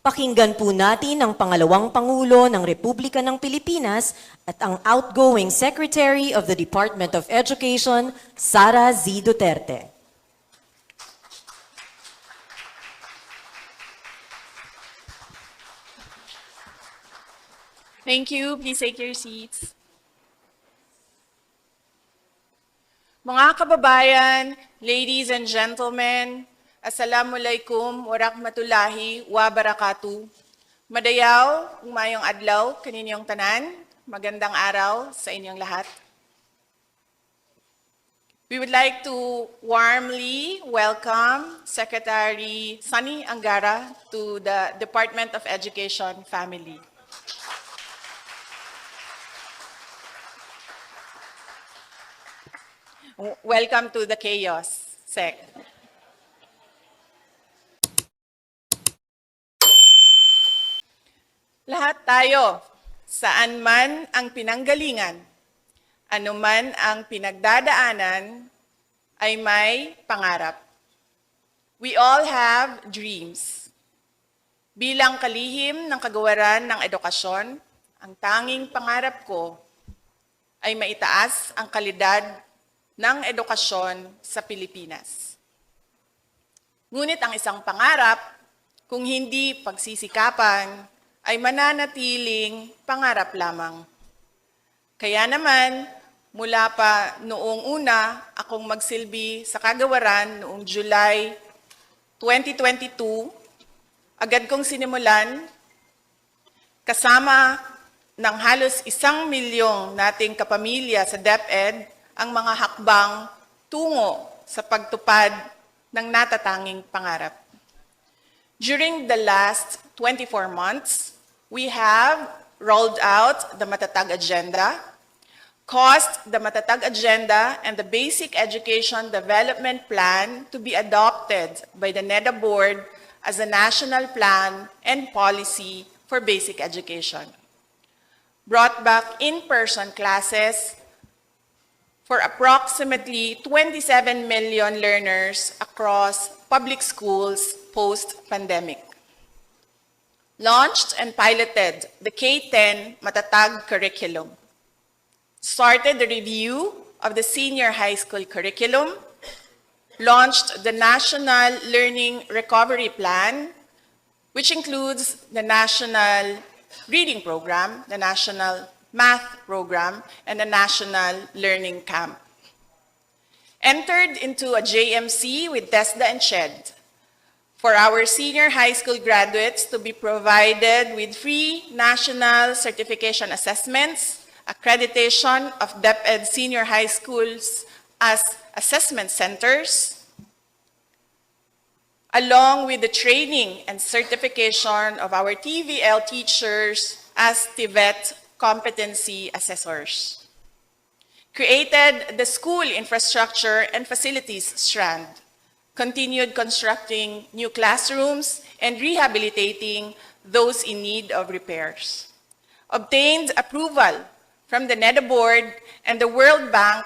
Pakinggan po natin ang pangalawang Pangulo ng Republika ng Pilipinas at ang outgoing Secretary of the Department of Education, Sara Z. Duterte. Thank you. Please take your seats. Mga kababayan, ladies and gentlemen, Assalamualaikum warahmatullahi wabarakatuh. Madayaw, umayong adlaw, kaninyong tanan, magandang araw sa inyong lahat. We would like to warmly welcome Secretary Sunny Angara to the Department of Education family. Welcome to the chaos, Sec. Lahat tayo, saan man ang pinanggalingan, anuman ang pinagdadaanan, ay may pangarap. We all have dreams. Bilang kalihim ng kagawaran ng edukasyon, ang tanging pangarap ko ay maitaas ang kalidad ng edukasyon sa Pilipinas. Ngunit ang isang pangarap, kung hindi pagsisikapan, ay mananatiling pangarap lamang. Kaya naman, mula pa noong una akong magsilbi sa kagawaran noong July 2022, agad kong sinimulan kasama ng halos 1 milyong nating kapamilya sa DepEd ang mga hakbang tungo sa pagtupad ng natatanging pangarap. During the last 24 months, we have rolled out the Matatag Agenda, caused the Matatag Agenda and the Basic Education Development Plan to be adopted by the NEDA Board as a national plan and policy for basic education. Brought back in-person classes for approximately 27 million learners across public schools post-pandemic. Launched and piloted the K-10 Matatag curriculum. Started the review of the senior high school curriculum. Launched the National Learning Recovery Plan, which includes the National Reading Program, the National Math Program, and the National Learning Camp. Entered into a JMC with TESDA and SHED for our senior high school graduates to be provided with free national certification assessments, accreditation of DepEd senior high schools as assessment centers, along with the training and certification of our TVL teachers as TVET competency assessors. Created the school infrastructure and facilities strand, continued constructing new classrooms and rehabilitating those in need of repairs. Obtained approval from the NEDA Board and the World Bank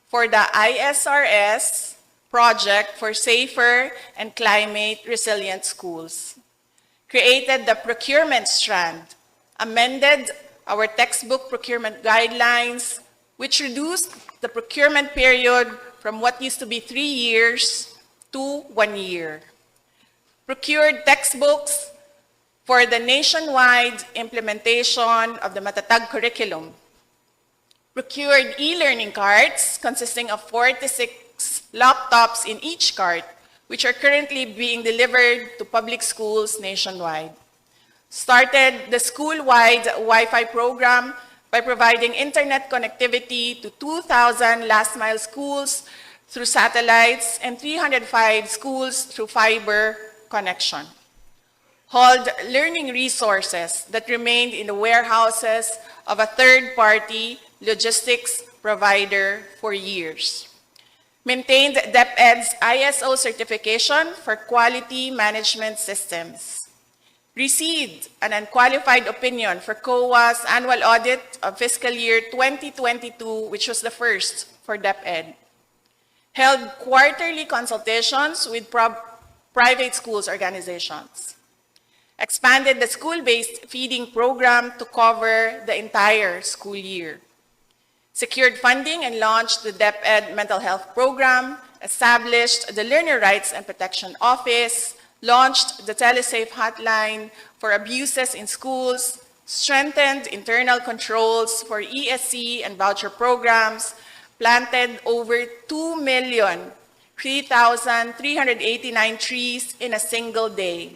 for the ISRS project for safer and climate-resilient schools. Created the procurement strand, amended our textbook procurement guidelines, which reduced the procurement period from what used to be 3 years to 1 year. Procured textbooks for the nationwide implementation of the Matatag curriculum. Procured e-learning carts consisting of 46 laptops in each cart, which are currently being delivered to public schools nationwide. Started the school-wide Wi-Fi program by providing internet connectivity to 2,000 last-mile schools through satellites and 305 schools through fiber connection. Hauled learning resources that remained in the warehouses of a third-party logistics provider for years. Maintained DepEd's ISO certification for quality management systems. Received an unqualified opinion for COA's annual audit of fiscal year 2022, which was the first for DepEd. Held quarterly consultations with private schools organizations. expanded the school-based feeding program to cover the entire school year, secured funding and launched the DepEd Mental Health Program, established the Learner Rights and Protection Office, launched the TeleSafe Hotline for abuses in schools, strengthened internal controls for ESC and voucher programs, planted over 2,003,389 trees in a single day,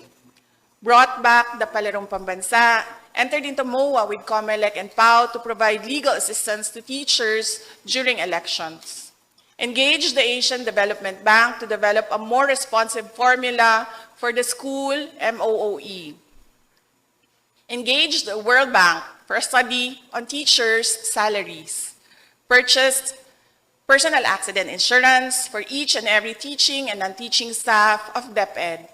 brought back the Palarong Pambansa, entered into MOA with COMELEC and PAO to provide legal assistance to teachers during elections, engaged the Asian Development Bank to develop a more responsive formula for the school MOOE, engaged the World Bank for a study on teachers' salaries, purchased personal accident insurance for each and every teaching and non-teaching staff of DepEd,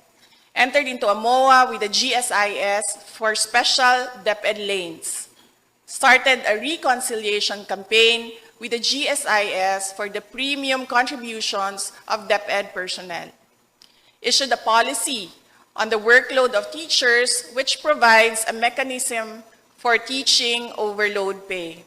entered into a MOA with the GSIS for special DepEd lanes, started a reconciliation campaign with the GSIS for the premium contributions of DepEd personnel, issued a policy on the workload of teachers which provides a mechanism for teaching overload pay,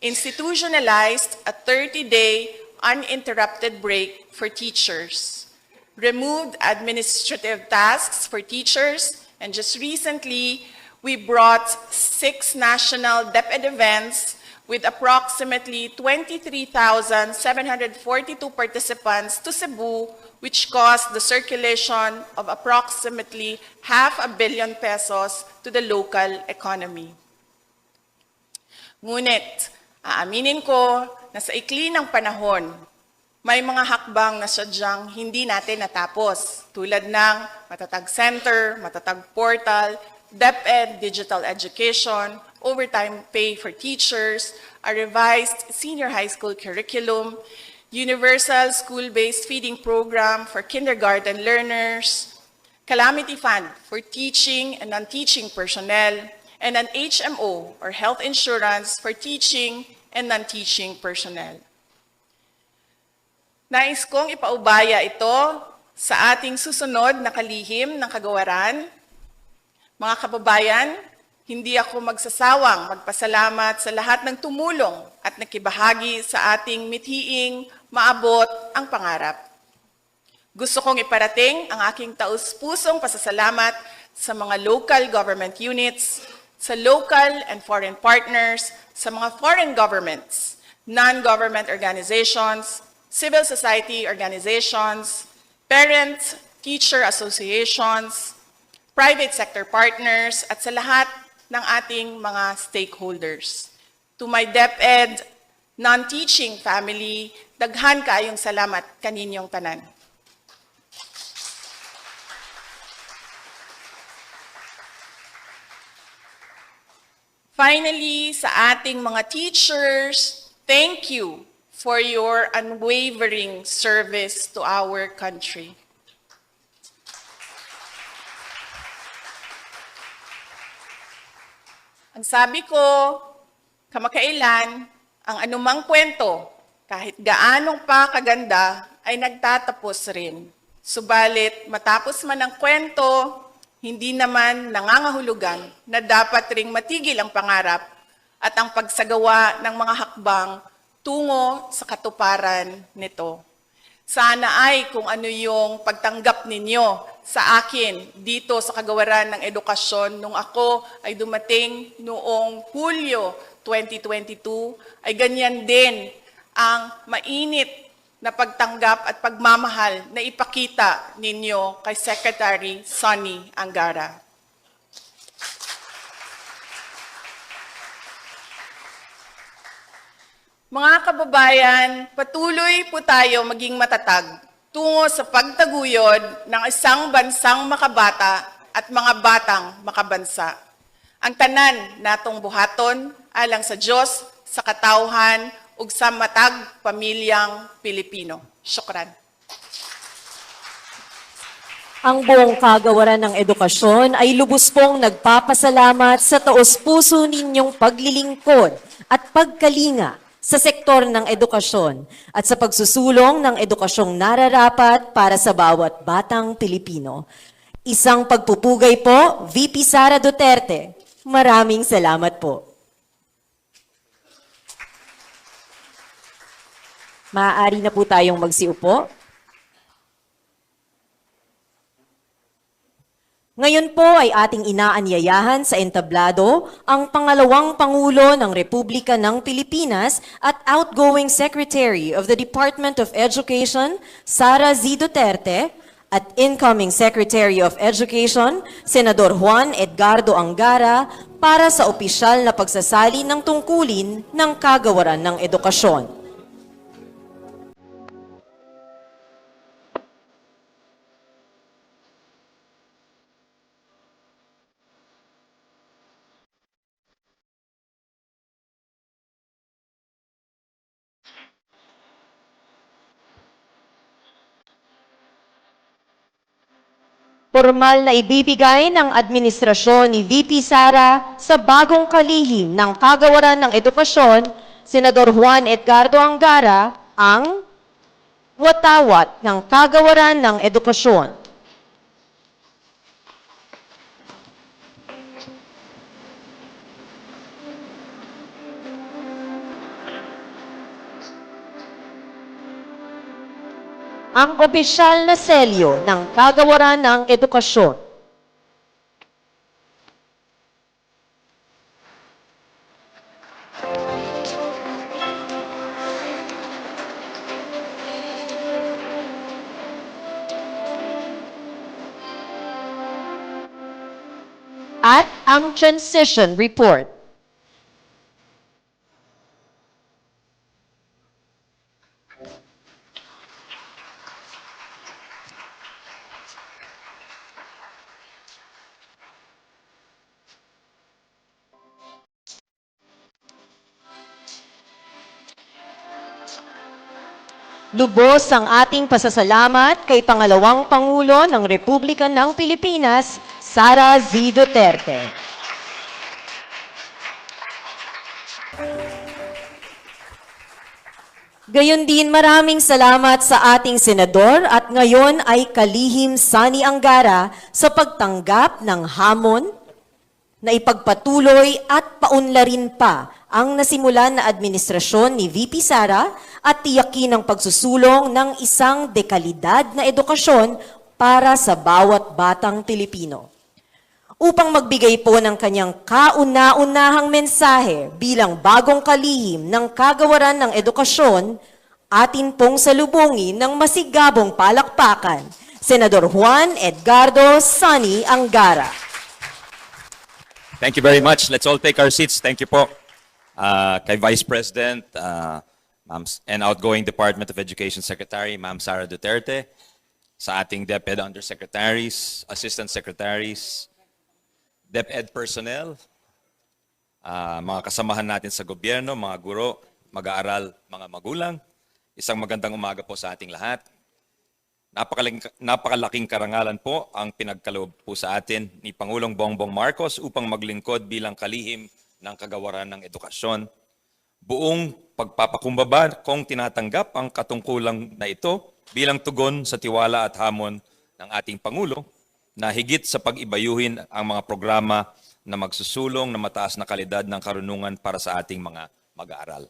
institutionalized a 30-day uninterrupted break for teachers, removed administrative tasks for teachers, and just recently, we brought 6 national DepEd events with approximately 23,742 participants to Cebu, which caused the circulation of approximately ₱500 million pesos to the local economy. Ngunit, aaminin ko na sa ikli ng panahon, may mga hakbang na sadyang hindi natin natapos, tulad ng Matatag Center, Matatag Portal, DepEd Digital Education, overtime pay for teachers, a revised senior high school curriculum, universal school-based feeding program for kindergarten learners, calamity fund for teaching and non-teaching personnel, and an HMO or health insurance for teaching and non-teaching personnel. Nais kong ipaubaya ito sa ating susunod na kalihim ng kagawaran. Mga kababayan, hindi ako magsasawang magpasalamat sa lahat ng tumulong at nakibahagi sa ating mithiing maabot ang pangarap. Gusto kong iparating ang aking taus-pusong pasasalamat sa mga local government units, sa local and foreign partners, sa mga foreign governments, non-government organizations, civil society organizations, parent teacher associations, private sector partners, at sa lahat ng ating mga stakeholders. To my DepEd non-teaching family, daghan kaayong salamat kaninyong tanan. Finally, sa ating mga teachers, thank you for your unwavering service to our country. Ang sabi ko, kamakailan, ang anumang kwento, kahit gaanong pa kaganda, ay nagtatapos rin. Subalit, matapos man ang kwento, hindi naman nangangahulugan na dapat ring matigil ang pangarap at ang pagsagawa ng mga hakbang tungo sa katuparan nito. Sana ay kung ano yung pagtanggap ninyo sa akin dito sa kagawaran ng edukasyon nung ako ay dumating noong Hulyo 2022, ay ganyan din ang mainit na pagtanggap at pagmamahal na ipakita ninyo kay Secretary Sonny Angara. Mga kababayan, patuloy po tayo maging matatag tungo sa pagtaguyod ng isang bansang makabata at mga batang makabansa. Ang tanan natong buhaton alang sa Diyos, sa katawhan, ug sa matag pamilyang Pilipino. Syukran. Ang buong kagawaran ng edukasyon ay lubos pong nagpapasalamat sa taos-puso ninyong paglilingkod at pagkalinga sa sektor ng edukasyon at sa pagsusulong ng edukasyong nararapat para sa bawat batang Pilipino. Isang pagpupugay po, VP Sara Duterte. Maraming salamat po. Maaari na po tayong magsiupo. Ngayon po ay ating inaanyayahan sa entablado ang pangalawang Pangulo ng Republika ng Pilipinas at outgoing Secretary of the Department of Education, Sara Z. Duterte, at incoming Secretary of Education, Senador Juan Edgardo Angara, para sa opisyal na pagsasali ng tungkulin ng Kagawaran ng Edukasyon. Formal na ibibigay ng administrasyon ni VP Sara sa bagong kalihim ng Kagawaran ng Edukasyon, Senador Juan Edgardo Angara, ang watawat ng Kagawaran ng Edukasyon. Ang opisyal na selyo ng Kagawaran ng Edukasyon. At ang transition report. Lubos ang ating pasasalamat kay Pangalawang Pangulo ng Republika ng Pilipinas, Sara Z. Duterte. Gayon din, maraming salamat sa ating senador at ngayon ay kalihim Sani Angara sa pagtanggap ng hamon na ipagpatuloy at paunlarin pa ang nasimulan na administrasyon ni VP Sara at tiyakin ang pagsusulong ng isang dekalidad na edukasyon para sa bawat batang Pilipino. Upang magbigay po ng kanyang kauna-unahang mensahe bilang bagong kalihim ng Kagawaran ng Edukasyon, atin pong salubungin ng masigabong palakpakan, Senador Juan Edgardo Sani Angara. Thank you very much. Let's all take our seats. Thank you po kay Vice President and outgoing Department of Education Secretary, Ma'am Sara Duterte, sa ating DepEd Undersecretaries, Assistant Secretaries, DepEd personnel, mga kasamahan natin sa gobyerno, mga guro, mag-aaral, mga magulang. Isang magandang umaga po sa ating lahat. Napakalaking karangalan po ang pinagkaloob po sa atin ni Pangulong Bongbong Marcos upang maglingkod bilang kalihim ng Kagawaran ng Edukasyon. Buong pagpapakumbaba kung tinatanggap ang katungkulang na ito bilang tugon sa tiwala at hamon ng ating Pangulo na higit sa pag-ibayuhin ang mga programa na magsusulong na mataas na kalidad ng karunungan para sa ating mga mag-aaral.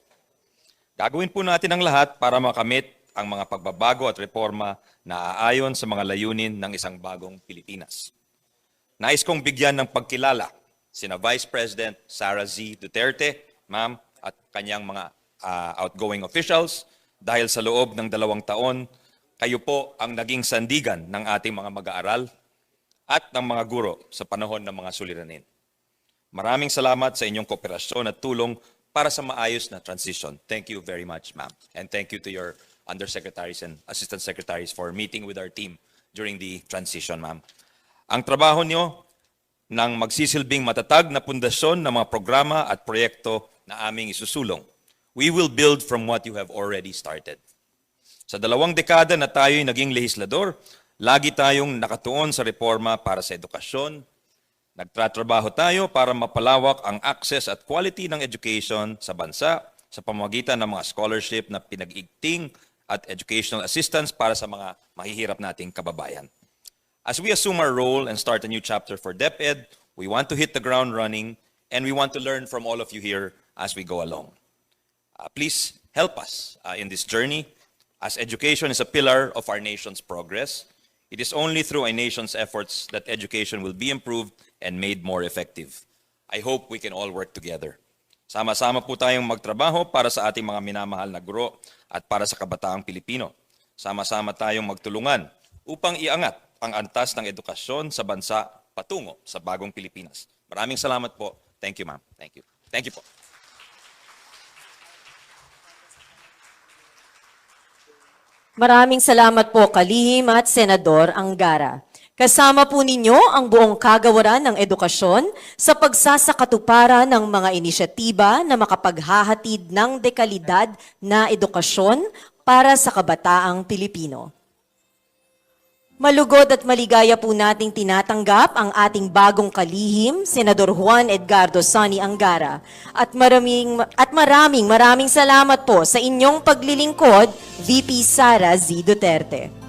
Gagawin po natin ang lahat para makamit ang mga pagbabago at reforma na aayon sa mga layunin ng isang bagong Pilipinas. Nais kong bigyan ng pagkilala sina Vice President Sara Z. Duterte, ma'am, at kanyang mga outgoing officials dahil sa loob ng 2 taon, kayo po ang naging sandigan ng ating mga mag-aaral at ng mga guro sa panahon ng mga suliranin. Maraming salamat sa inyong kooperasyon at tulong para sa maayos na transition. Thank you very much, ma'am. And thank you to your undersecretaries and assistant secretaries for meeting with our team during the transition, ma'am. Ang trabaho niyo ng magsisilbing matatag na pundasyon ng mga programa at proyekto na aming isusulong. We will build from what you have already started. Sa 2 dekada na tayo'y naging lehislador, lagi tayong nakatuon sa reforma para sa edukasyon. Nagtatrabaho tayo para mapalawak ang access at quality ng education sa bansa sa pamamagitan ng mga scholarship na pinag-igting at educational assistance para sa mga mahihirap nating kababayan. As we assume our role and start a new chapter for DepEd, we want to hit the ground running and we want to learn from all of you here as we go along. Please help us in this journey, as education is a pillar of our nation's progress. It is only through a nation's efforts that education will be improved and made more effective. I hope we can all work together. Sama-sama po tayong magtrabaho para sa ating mga minamahal na guro at para sa kabataang Pilipino. Sama-sama tayong magtulungan upang iangat ang antas ng edukasyon sa bansa patungo sa bagong Pilipinas. Maraming salamat po. Thank you, ma'am. Thank you. Thank you po. Maraming salamat po, Kalihim at Senador Angara. Kasama po ninyo ang buong kagawaran ng edukasyon sa pagsasakatuparan ng mga inisyatiba na makapaghahatid ng dekalidad na edukasyon para sa kabataang Pilipino. Malugod at maligaya po nating tinatanggap ang ating bagong kalihim, Senador Juan Edgardo Sonny Angara. At maraming salamat po sa inyong paglilingkod, VP Sara Z. Duterte.